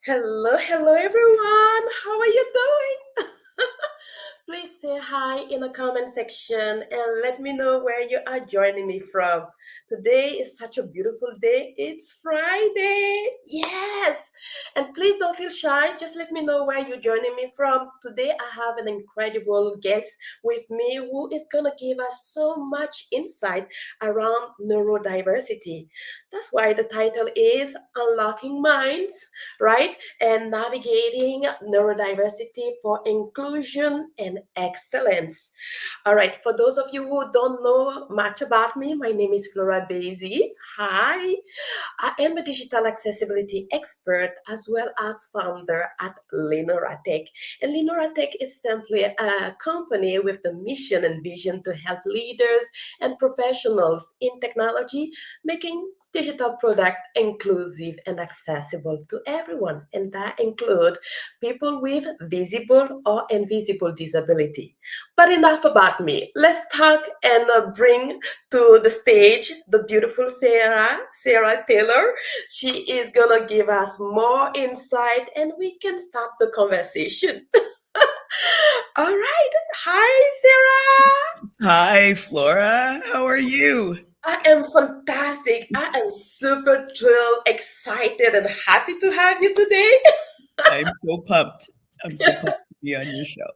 Hello everyone. How are you doing? Please say hi in the comment section and let me know where you are joining me from. Today is such a beautiful day. It's Friday. Yes. And please don't feel shy. Just let me know where you're joining me from. Today I have an incredible guest with me who is going to give us so much insight around neurodiversity. That's why the title is Unlocking Minds, right? And navigating neurodiversity for inclusion and excellence. All right, for those of you who don't know much about me, my name is Flora Basie. Hi, I am a digital accessibility expert as well as founder at Lenoratech. And Lenoratech is simply a company with the mission and vision to help leaders and professionals in technology making digital product inclusive and accessible to everyone. And that include people with visible or invisible disability. But enough about me. Let's talk and bring to the stage the beautiful Sarah Taylor. She is gonna give us more insight and we can start the conversation. All right. Hi, Sarah. Hi, Flora. How are you? I am fantastic. I am super thrilled, excited, and happy to have you today. I'm so pumped. I'm so pumped to be on your show.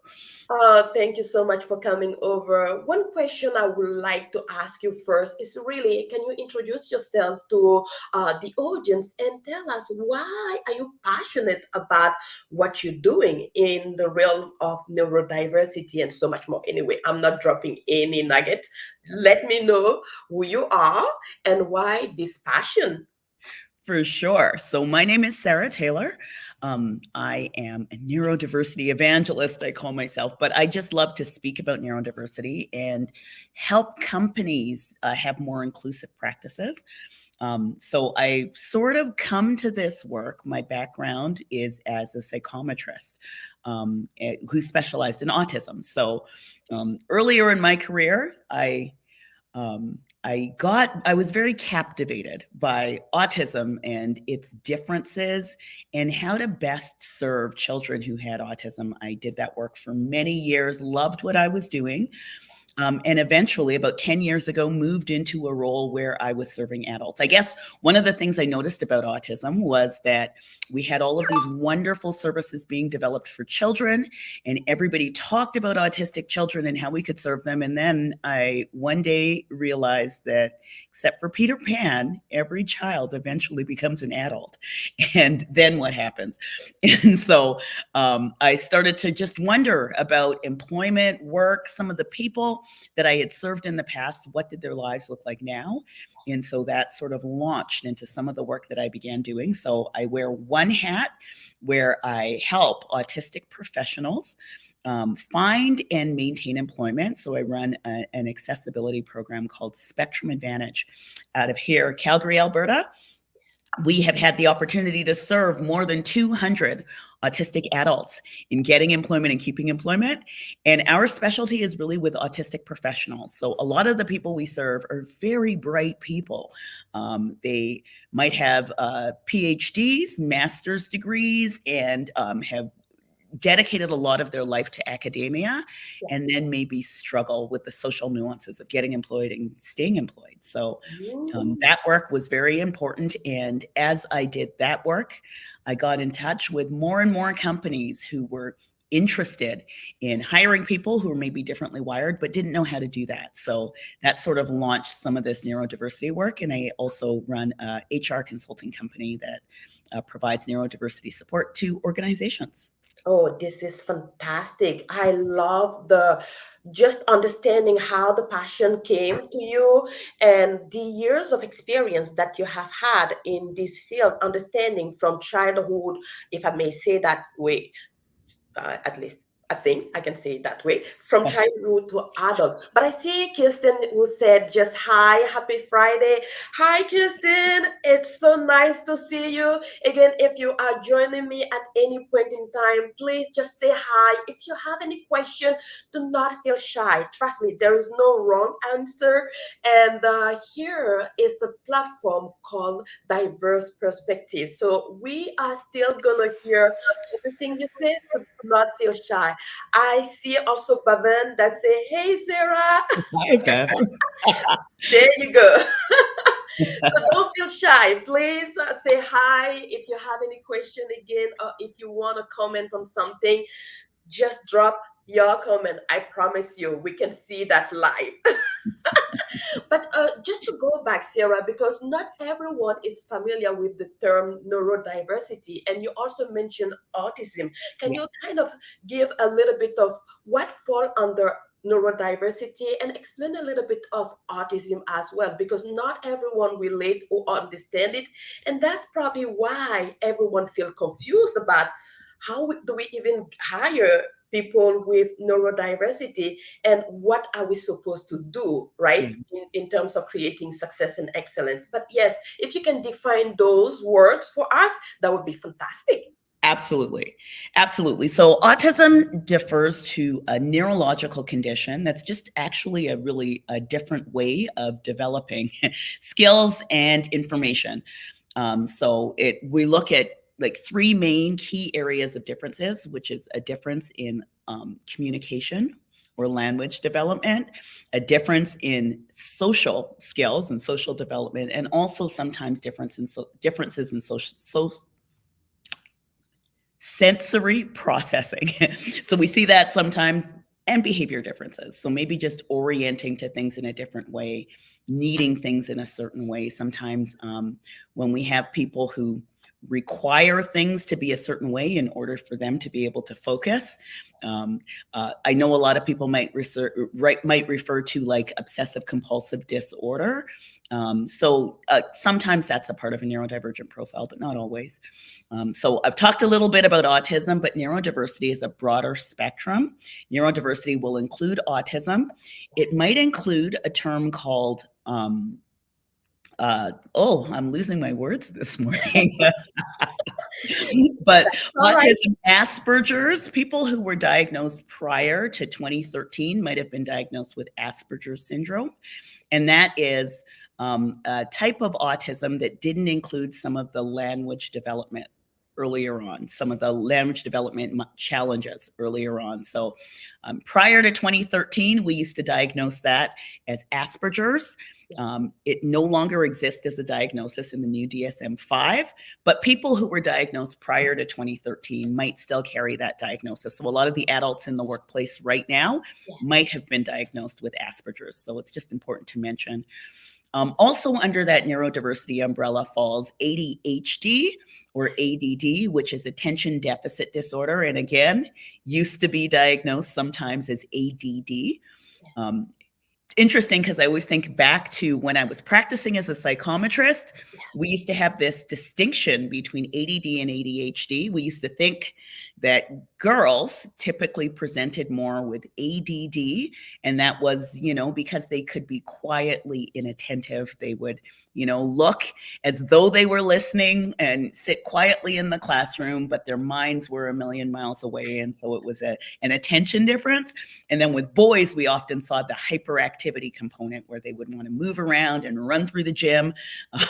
Thank you so much for coming over. One question I would like to ask you first is really, can you introduce yourself to the audience and tell us why are you passionate about what you're doing in the realm of neurodiversity and so much more? Anyway, I'm not dropping any nuggets. Let me know who you are and why this passion. For sure. So, my name is Sarah Taylor. I am a neurodiversity evangelist, I call myself, but I just love to speak about neurodiversity and help companies have more inclusive practices. So I sort of come to this work. My background is as a psychometrist who specialized in autism. So earlier in my career, I was very captivated by autism and its differences and how to best serve children who had autism. I did that work for many years, loved what I was doing. And eventually, about 10 years ago, moved into a role where I was serving adults. I guess one of the things I noticed about autism was that we had all of these wonderful services being developed for children, and everybody talked about autistic children and how we could serve them. And then I one day realized that, except for Peter Pan, every child eventually becomes an adult. And then what happens? And so I started to just wonder about employment, work, some of the people that I had served in the past, what did their lives look like now? And so that sort of launched into some of the work that I began doing. So I wear one hat where I help autistic professionals find and maintain employment. So I run an accessibility program called Spectrum Advantage out of here, Calgary, Alberta. We have had the opportunity to serve more than 200 autistic adults in getting employment and keeping employment. And our specialty is really with autistic professionals. So a lot of the people we serve are very bright people. They might have PhDs, master's degrees, and have dedicated a lot of their life to academia and then maybe struggle with the social nuances of getting employed and staying employed. So that work was very important. And as I did that work, I got in touch with more and more companies who were interested in hiring people who were maybe differently wired but didn't know how to do that. So that sort of launched some of this neurodiversity work. And I also run a HR consulting company that provides neurodiversity support to organizations. Oh, this is fantastic. I love the just understanding how the passion came to you and the years of experience that you have had in this field, understanding from childhood, if I may say that way, at least. I think I can say it that way, from childhood to adult. But I see Kirsten who said just hi, happy Friday. Hi, Kirsten. It's so nice to see you. Again, if you are joining me at any point in time, please just say hi. If you have any question, do not feel shy. Trust me, there is no wrong answer. And here is the platform called Diverse Perspective. So we are still going to hear everything you say, so do not feel shy. I see also Pavan that say, hey, Sarah. Hi, Bev. There you go. So don't feel shy. Please say hi if you have any question again, or if you want to comment on something, just drop your comment. I promise you, we can see that live. But just to go back, Sarah, because not everyone is familiar with the term neurodiversity, and you also mentioned autism. Can you Yes. kind of give a little bit of what fall under neurodiversity and explain a little bit of autism as well? Because not everyone relate or understand it, and that's probably why everyone feel confused about do we even hire people with neurodiversity, and what are we supposed to do, right, Mhm. in terms of creating success and excellence. But yes, if you can define those words for us, that would be fantastic. Absolutely. Absolutely. So autism differs to a neurological condition that's just actually a different way of developing skills and information. We look at like three main key areas of differences, which is a difference in communication or language development, a difference in social skills and social development, and also sometimes differences in sensory processing. So we see that sometimes, and behavior differences. So maybe just orienting to things in a different way, needing things in a certain way. Sometimes when we have people who require things to be a certain way in order for them to be able to focus. I know a lot of people might refer to like obsessive compulsive disorder. Sometimes that's a part of a neurodivergent profile, but not always. So I've talked a little bit about autism, but neurodiversity is a broader spectrum. Neurodiversity will include autism. It might include a term called I'm losing my words this morning. But All right. autism, Asperger's, people who were diagnosed prior to 2013 might have been diagnosed with Asperger's syndrome. And that is a type of autism that didn't include some of the language development earlier on, some of the language development challenges earlier on. So prior to 2013, we used to diagnose that as Asperger's. It no longer exists as a diagnosis in the new DSM-5, but people who were diagnosed prior to 2013 might still carry that diagnosis. So a lot of the adults in the workplace right now might have been diagnosed with Asperger's. So it's just important to mention. Also under that neurodiversity umbrella falls ADHD or ADD, which is attention deficit disorder. And again, used to be diagnosed sometimes as ADD. It's interesting because I always think back to when I was practicing as a psychometrist, we used to have this distinction between ADD and ADHD. We used to think that girls typically presented more with ADD, and that was, because they could be quietly inattentive. They would, look as though they were listening and sit quietly in the classroom, but their minds were a million miles away. And so it was an attention difference. And then with boys, we often saw the hyperactivity component where they would want to move around and run through the gym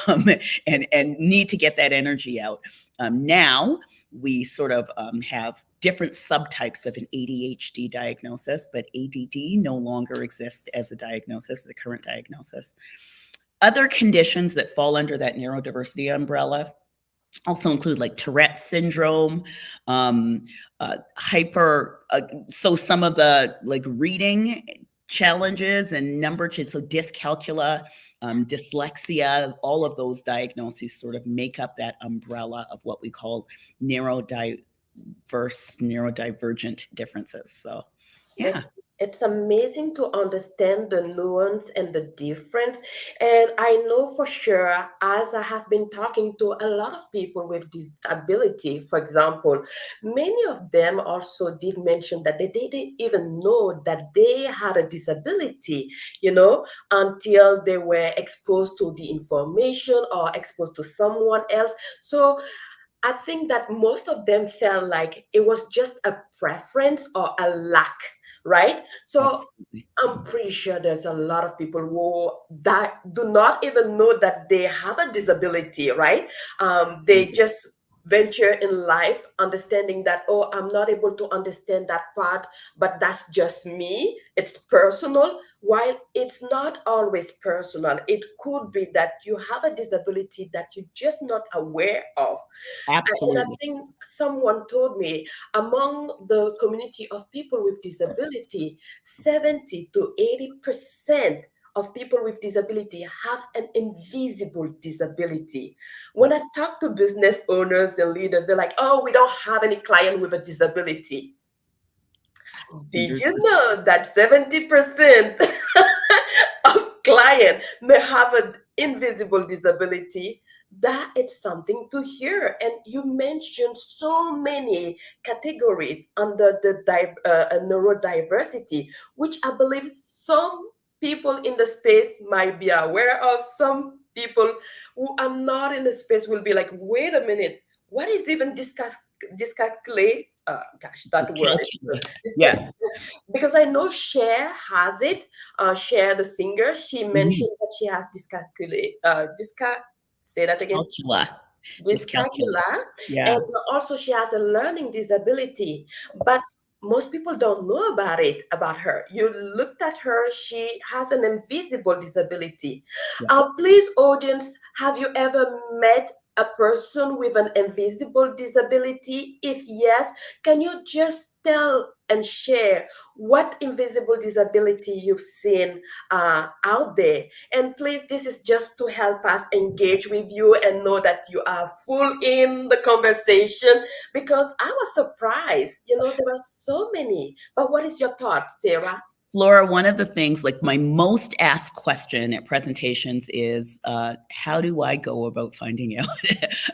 and need to get that energy out. Now we sort of have different subtypes of an ADHD diagnosis, but ADD no longer exists as a diagnosis, the current diagnosis. Other conditions that fall under that neurodiversity umbrella also include like Tourette's syndrome, so some of the like reading challenges and number change, so dyscalculia, dyslexia, all of those diagnoses sort of make up that umbrella of what we call neurodivergent differences. So, yeah. It's amazing to understand the nuance and the difference. And I know for sure, as I have been talking to a lot of people with disability, for example, many of them also did mention that they didn't even know that they had a disability, until they were exposed to the information or exposed to someone else. So I think that most of them felt like it was just a preference or a lack, right? So Absolutely. I'm pretty sure there's a lot of people who that do not even know that they have a disability, right? They Absolutely. just venture in life understanding that, oh, I'm not able to understand that part, but that's just me. It's personal. While it's not always personal, it could be that you have a disability that you're just not aware of. And I Absolutely. think someone told me among the community of people with disability, 70 to 80% of people with disability have an invisible disability. When I talk to business owners and leaders, they're like, oh, we don't have any client with a disability. Did you 100%. know that 70% of client may have an invisible disability? That is something to hear. And you mentioned so many categories under the neurodiversity, which I believe some people in the space might be aware of. Some people who are not in the space will be like, wait a minute, what is even dyscalculate? Gosh, that word Dyscalculia. is Yeah. because I know Cher has it. Cher, the singer, she Mhm. mentioned that she has say that again, Calcula. Dyscalculia. dyscalculia, and Yeah. also she has a learning disability. But most people don't know about it, about her. You looked at her, she has an invisible disability. Yeah. Please, audience, have you ever met a person with an invisible disability? If yes, can you just tell and share what invisible disability you've seen out there? And please, this is just to help us engage with you and know that you are full in the conversation, because I was surprised. There are so many. But what is your thought, Sarah? Laura, one of the things, like my most asked question at presentations is, how do I go about finding out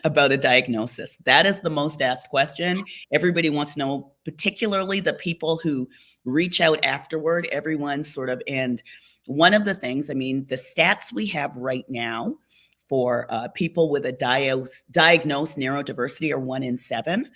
about a diagnosis? That is the most asked question. Everybody wants to know, particularly the people who reach out afterward, everyone sort of, and one of the things, I mean, the stats we have right now for people with a diagnosed neurodiversity are 1 in 7.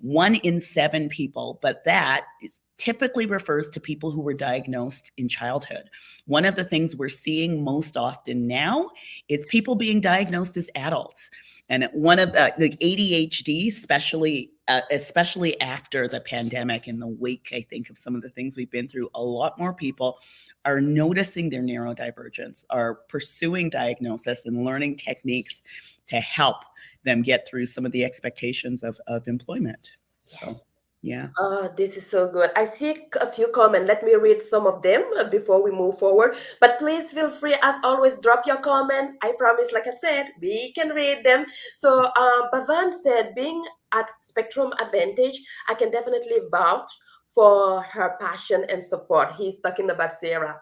1 in 7 people, but that is typically refers to people who were diagnosed in childhood. One of the things we're seeing most often now is people being diagnosed as adults. And one of the like ADHD, especially after the pandemic, in the wake, I think, of some of the things we've been through, a lot more people are noticing their neurodivergence, are pursuing diagnosis and learning techniques to help them get through some of the expectations of employment. So, Yes. yeah. This is so good. I see a few comments. Let me read some of them before we move forward. But please feel free, as always, drop your comment. I promise, like I said, we can read them. So Bhavan said, being at Spectrum Advantage, I can definitely vouch for her passion and support. He's talking about Sarah.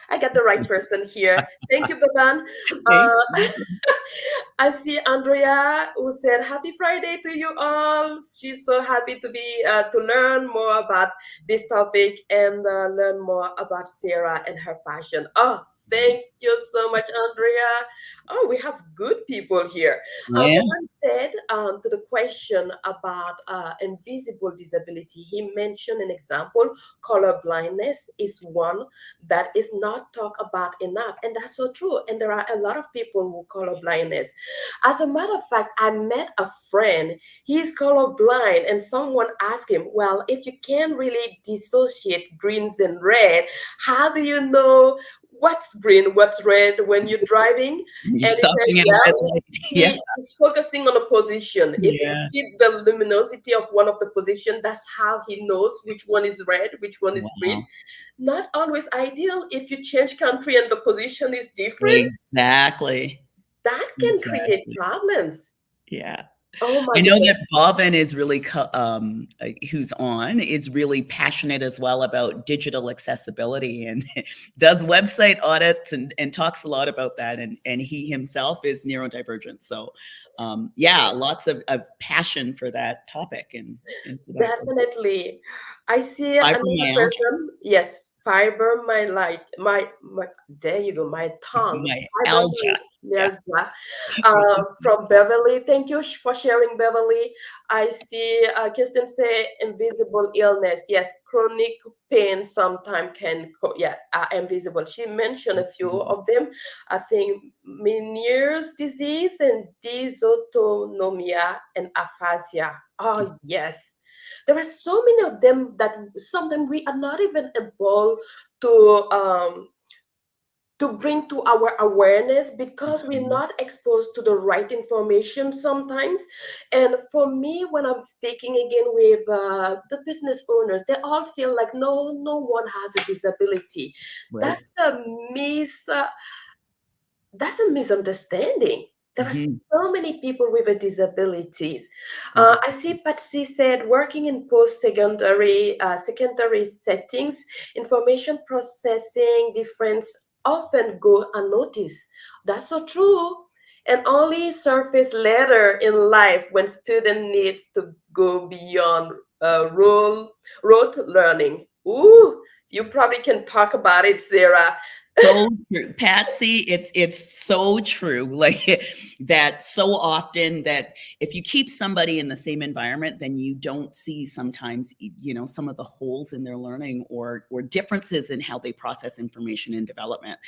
I got the right person here. Thank you, Bhavan. Thank Uh, you. I see Andrea who said happy Friday to you all. She's so happy to learn more about this topic and learn more about Sarah and her passion. Oh, thank you so much, Andrea. Oh, we have good people here. Yeah. Bhavan said to the question about invisible disability, he mentioned an example. Color blindness is one that is not talked about enough, and that's so true. And there are a lot of people who color blindness. As a matter of fact, I met a friend. He's colorblind, and someone asked him, well, if you can't really dissociate greens and red, how do you know what's green, what's red when you're driving? You're And he said, stopping at a red well, light. Yeah. he's focusing on a position. If he Yeah. sees the luminosity of one of the position, that's how he knows which one is red, which one is green. Wow. Not always ideal. If you change country and the position is different, Exactly. that can create Exactly. problems. Yeah. Oh my I know goodness. that Bobbin is really, who's on, is really passionate as well about digital accessibility and does website audits and talks a lot about that. And he himself is neurodivergent. So, yeah, lots of passion for that topic and for that group. Definitely. I see another Fibromyalgia, person. Yes, fiber my light. My there you go, my tongue. myalgia. Yeah. Fibromyalgia. Which is From Beverly. Thank you for sharing, Beverly. I see Kirsten say invisible illness. Yes, chronic pain sometimes can, yeah, invisible. She mentioned a few of them. I think Meniere's disease and dysautonomia and aphasia. Oh, yes. There are so many of them that sometimes we are not even able to bring to our awareness because we're Mhm. not exposed to the right information sometimes. And for me, when I'm speaking again with the business owners, they all feel like no one has a disability. Right. That's a mis that's a misunderstanding. There are Mhm. so many people with a disabilities. I 100%. see Patsy said working in post-secondary secondary settings, information processing difference often go unnoticed. That's so true. And only surface later in life when student needs to go beyond rote learning. Ooh, you probably can talk about it, Sarah. So true. Patsy, it's so true. Like that so often that if you keep somebody in the same environment, then you don't see sometimes, some of the holes in their learning or differences in how they process information in development.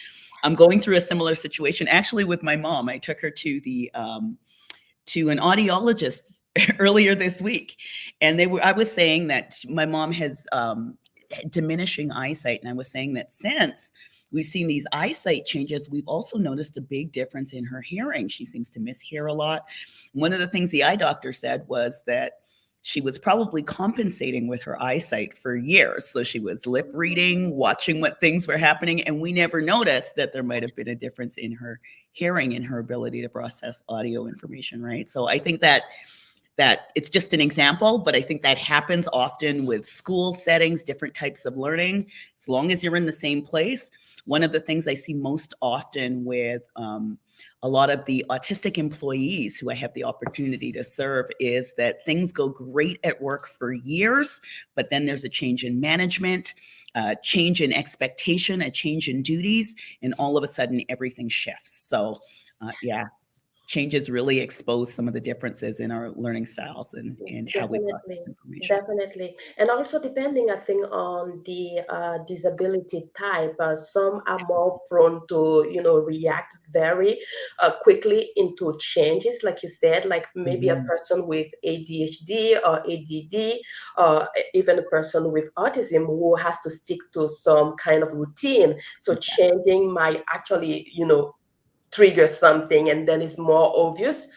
I'm going through a similar situation actually with my mom. I took her to an audiologist earlier this week, and I was saying that my mom has diminishing eyesight, and I was saying that since we've seen these eyesight changes, we've also noticed a big difference in her hearing. She seems to mishear a lot. One of the things the eye doctor said was that she was probably compensating with her eyesight for years. So she was lip reading, watching what things were happening, and we never noticed that there might have been a difference in her hearing and her ability to process audio information, right? So I think that it's just an example, but I think that happens often with school settings, different types of learning. As long as you're in the same place, one of the things I see most often with a lot of the autistic employees who I have the opportunity to serve is that things go great at work for years, but then there's a change in management, a change in expectation, a change in duties, and all of a sudden everything shifts. So yeah, changes really expose some of the differences in our learning styles and how we process Definitely, information. definitely. And also depending, I think, on the disability type, some are more prone to, react very quickly into changes, like you said, like maybe a Mhm. person with ADHD or ADD, or even a person with autism who has to stick to some kind of routine. So changing might actually, trigger something and then it's more obvious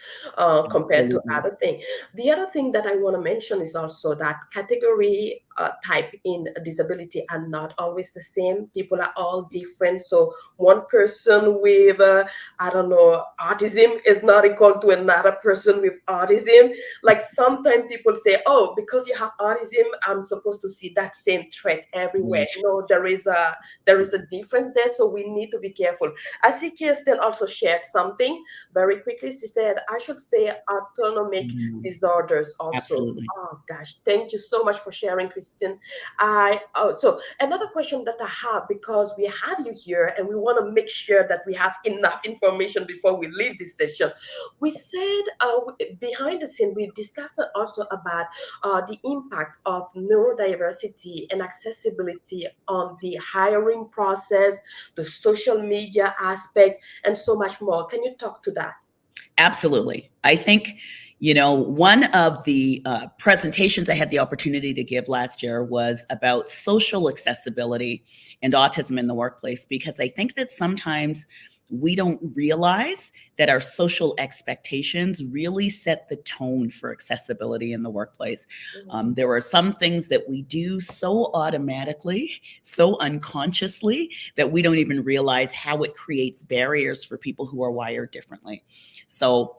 compared to Absolutely. other thing. The other thing that I want to mention is also that category type in disability are not always the same. People are all different. So one person with I don't know, autism is not equal to another person with autism. Like sometimes people say, oh, because you have autism, I'm supposed to see that same trait everywhere. Right. No, there is a difference there, so we need to be careful. I see Kirsten also shared something very quickly. She said, I should say autonomic Mhm. disorders also. Absolutely. Oh gosh, thank you so much for sharing, Kristen. So another question that I have, because we have you here and we want to make sure that we have enough information before we leave this session. We said behind the scene, we discussed also about the impact of neurodiversity and accessibility on the hiring process, the social media aspect, and so much more. Can you talk to that? Absolutely. I think, one of the presentations I had the opportunity to give last year was about social accessibility and autism in the workplace, because I think that sometimes we don't realize that our social expectations really set the tone for accessibility in the workplace. There are some things that we do so automatically, so unconsciously, that we don't even realize how it creates barriers for people who are wired differently. So,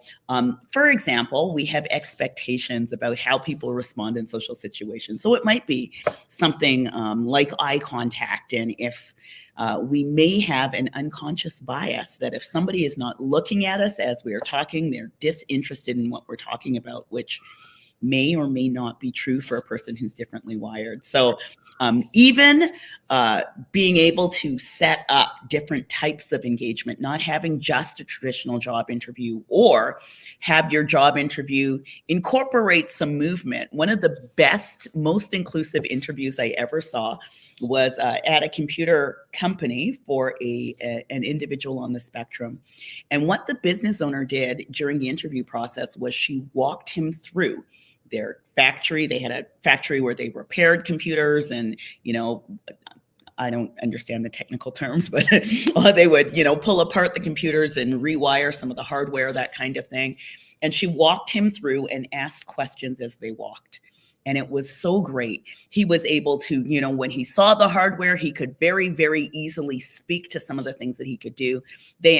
for example, we have expectations about how people respond in social situations. So it might be something like eye contact. And if we may have an unconscious bias that if somebody is not looking at us as we are talking, they're disinterested in what we're talking about, which may or may not be true for a person who's differently wired. So even being able to set up different types of engagement, not having just a traditional job interview, or have your job interview incorporate some movement. One of the best, most inclusive interviews I ever saw was at a computer company for an individual on the spectrum. And what the business owner did during the interview process was she walked him through their factory. They had a factory where they repaired computers, and, I don't understand the technical terms, but they would, pull apart the computers and rewire some of the hardware, that kind of thing. And she walked him through and asked questions as they walked. And it was so great. He was able to, when he saw the hardware, he could very, very easily speak to some of the things that he could do.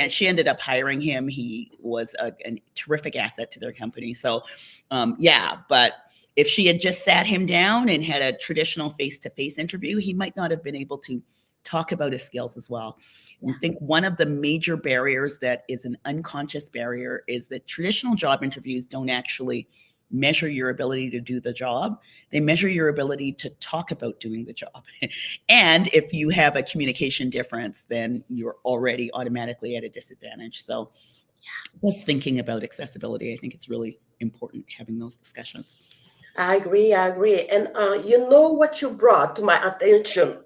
She ended up hiring him. He was a terrific asset to their company. So, but if she had just sat him down and had a traditional face-to-face interview, he might not have been able to talk about his skills as well. Yeah. I think one of the major barriers that is an unconscious barrier is that traditional job interviews don't actually measure your ability to do the job. They measure your ability to talk about doing the job. And if you have a communication difference, then you're already automatically at a disadvantage. So just thinking about accessibility, I think it's really important having those discussions. I agree. And what you brought to my attention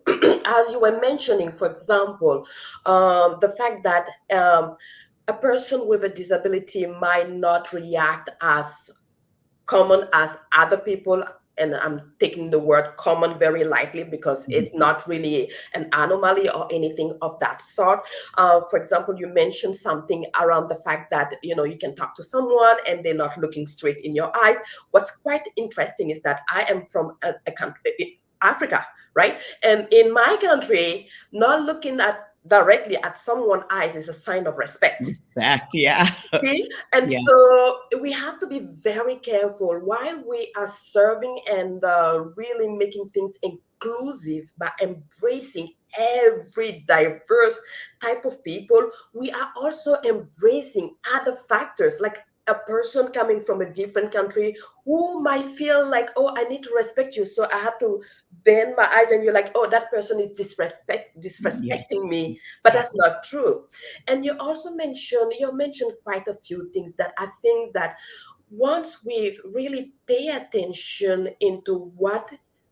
as you were mentioning, for example, the fact that a person with a disability might not react as common as other people. And I'm taking the word common very lightly because it's not really an anomaly or anything of that sort. For example, you mentioned something around the fact that, you can talk to someone and they're not looking straight in your eyes. What's quite interesting is that I am from a country, Africa, right? And in my country, not looking directly at someone's eyes is a sign of respect. Respect, yeah. See? And so we have to be very careful while we are serving and really making things inclusive by embracing every diverse type of people. We are also embracing other factors, like a person coming from a different country who might feel like, oh, I need to respect you, so I have to bend my eyes, and you're like, oh, that person is disrespecting me. But that's not true. And you mentioned quite a few things that I think that once we really pay attention into what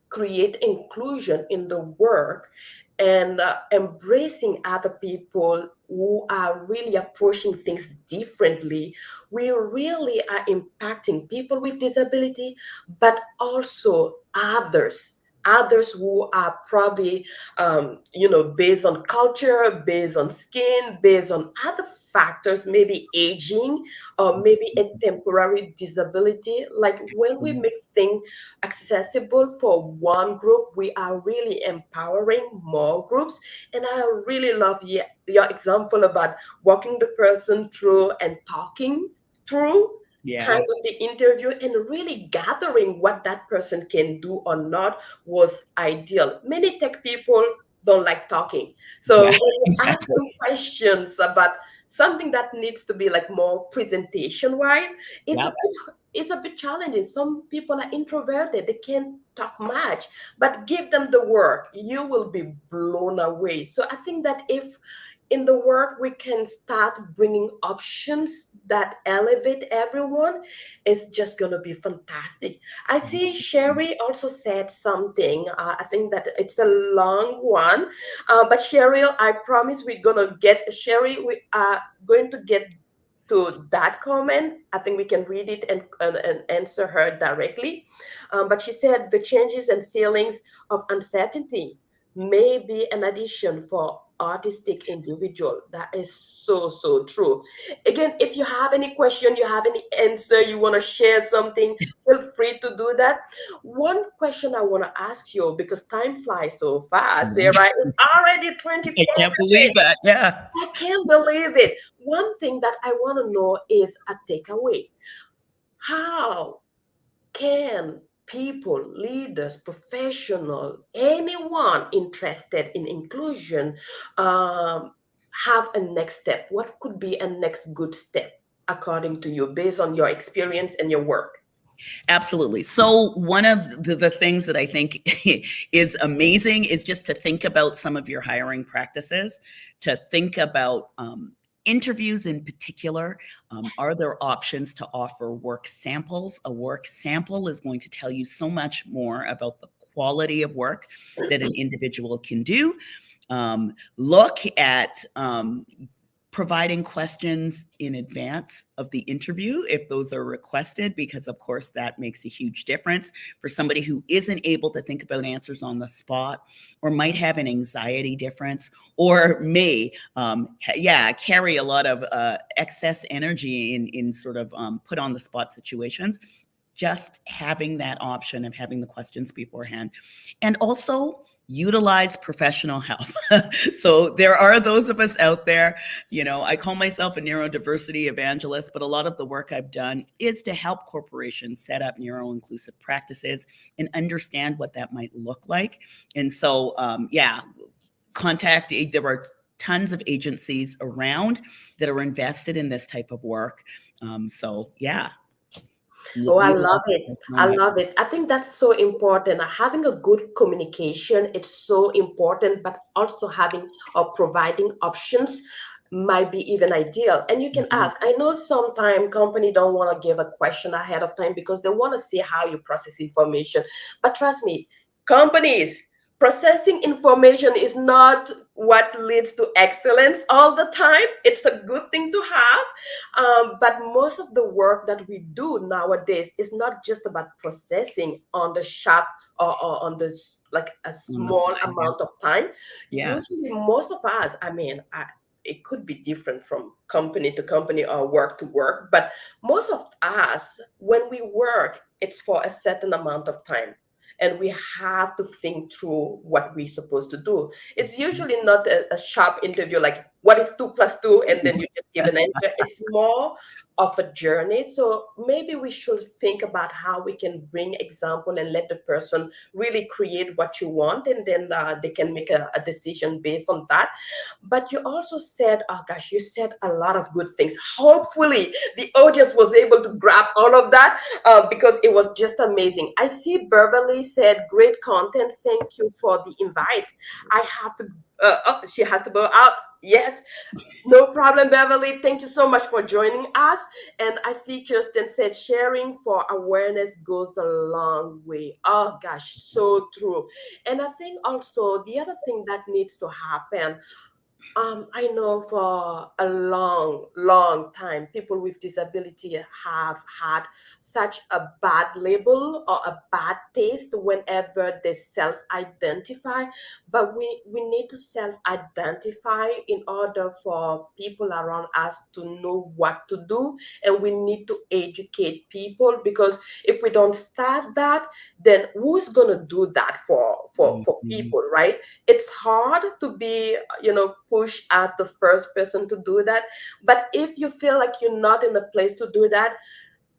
create inclusion in the work, and embracing other people who are really approaching things differently, we really are impacting people with disability, but also others who are probably based on culture, based on skin, based on other factors, maybe aging, or maybe a temporary disability. Like when we make things accessible for one group, we are really empowering more groups. And I really love your example about walking the person through and talking through kind of the interview, and really gathering what that person can do or not was ideal. Many tech people don't like talking. So when you ask them questions about something that needs to be like more presentation wise, it's a bit challenging. Some people are introverted, they can't talk much, but give them the work, you will be blown away. So I think that if in the work we can start bringing options that elevate everyone, it's just going to be fantastic. I see Sherry also said something. I think that it's a long one, but Cheryl, I promise we are going to get to that comment. I think we can read it and answer her directly. But she said the changes and feelings of uncertainty may be an addition for autistic individual. That is so, so true. Again, if you have any question, you have any answer, you want to share something, feel free to do that. One question I want to ask you, because time flies so fast, Sarah, it's already I 24 can't believe minutes. that. Yeah. I can't believe it. One thing that I want to know is a takeaway. How can people, leaders, professional, anyone interested in inclusion have a next step? What could be a next good step according to you based on your experience and your work? Absolutely. So one of the things that I think is amazing is just to think about some of your hiring practices, to think about interviews in particular. Are there options to offer work samples? A work sample is going to tell you so much more about the quality of work that an individual can do. Look at providing questions in advance of the interview if those are requested, because of course that makes a huge difference for somebody who isn't able to think about answers on the spot, or might have an anxiety difference, or may carry a lot of excess energy in sort of put on the spot situations. Just having that option of having the questions beforehand. And also utilize professional help. So there are those of us out there, I call myself a neurodiversity evangelist, but a lot of the work I've done is to help corporations set up neuro-inclusive practices and understand what that might look like. And so, there are tons of agencies around that are invested in this type of work. Oh, I Utilize love it. professional I help. love it. I think that's so important. Having a good communication, it's so important, but also having or providing options might be even ideal. And you can Mhm. ask. I know sometimes company don't want to give a question ahead of time because they want to see how you process information. But trust me, companies processing information is not what leads to excellence all the time. It's a good thing to have, but most of the work that we do nowadays is not just about processing on the sharp or on this like a On the small fly, yeah. amount of time. Yeah. Usually, most of us, it could be different from company to company or work to work, but most of us, when we work, it's for a certain amount of time. And we have to think through what we're supposed to do. It's usually not a sharp interview like what is 2 plus 2, and then you just give an answer. It's more of a journey. So maybe we should think about how we can bring example and let the person really create what you want, and then they can make a decision based on that. But you also said, oh gosh, you said a lot of good things. Hopefully the audience was able to grab all of that, because it was just amazing. I see Beverly said great content, thank you for the invite. I have to she has to go out. Yes, no problem, Beverly. Thank you so much for joining us. And I see Kirsten said sharing for awareness goes a long way. Oh gosh, so true. And I think also the other thing that needs to happen, I know for a long, long time, people with disability have had such a bad label or a bad taste whenever they self-identify. But we need to self-identify in order for people around us to know what to do, and we need to educate people, because if we don't start that, then who's gonna do that for Mhm. people, right? It's hard to be push as the first person to do that. But if you feel like you're not in a place to do that,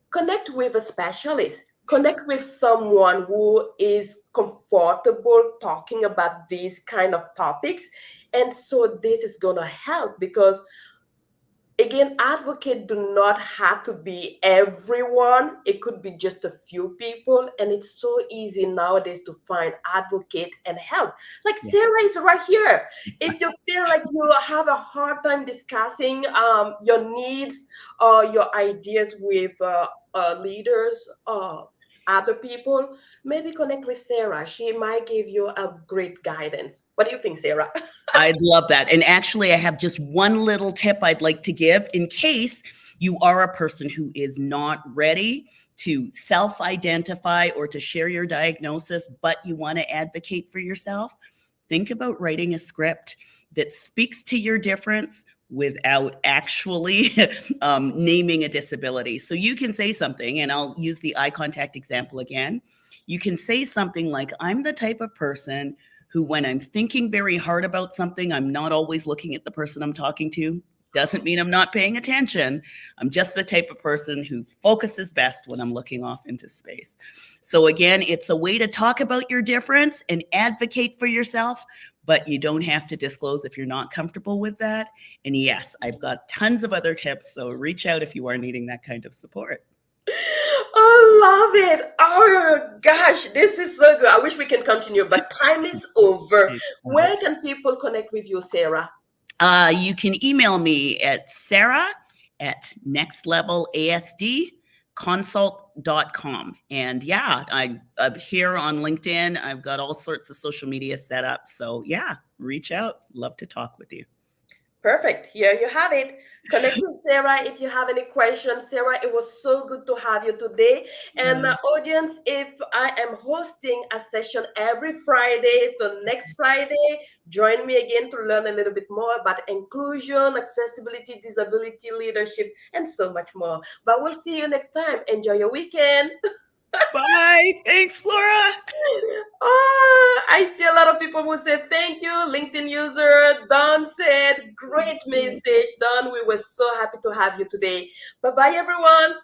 connect with a specialist, connect with someone who is comfortable talking about these kind of topics. And so this is going to help, because again, advocate do not have to be everyone. It could be just a few people, and it's so easy nowadays to find advocate and help. Like Yeah. Sarah is right here. If you feel like you have a hard time discussing your needs or your ideas with leaders or other people, maybe connect with Sarah. She might give you a great guidance. What do you think, Sarah? I'd love that. And actually, I have just one little tip I'd like to give in case you are a person who is not ready to self identify or to share your diagnosis, but you want to advocate for yourself. think about writing a script that speaks to your difference without actually naming a disability. So you can say something, and I'll use the eye contact example again. You can say something like, I'm the type of person who, when I'm thinking very hard about something, I'm not always looking at the person I'm talking to. Doesn't mean I'm not paying attention. I'm just the type of person who focuses best when I'm looking off into space. So again, it's a way to talk about your difference and advocate for yourself, but you don't have to disclose if you're not comfortable with that. And yes, I've got tons of other tips, so reach out if you are needing that kind of support. I love it. Oh gosh, this is so good. I wish we can continue, but time is over. Where can people connect with you, Sarah? You can email me at sarah@nextlevelasdconsult.com. And yeah, I'm here on LinkedIn. I've got all sorts of social media set up. So yeah, reach out. Love to talk with you. Perfect. Here you have it. Connect with Sarah if you have any questions. Sarah, it was so good to have you today. And audience, if I am hosting a session every Friday, so next Friday, join me again to learn a little bit more about inclusion, accessibility, disability, leadership, and so much more. But we'll see you next time. Enjoy your weekend. Bye. Thanks, Flora. Oh, I see a lot of people who say thank you. LinkedIn user Don said, great message. Don, we were so happy to have you today. Bye-bye, everyone.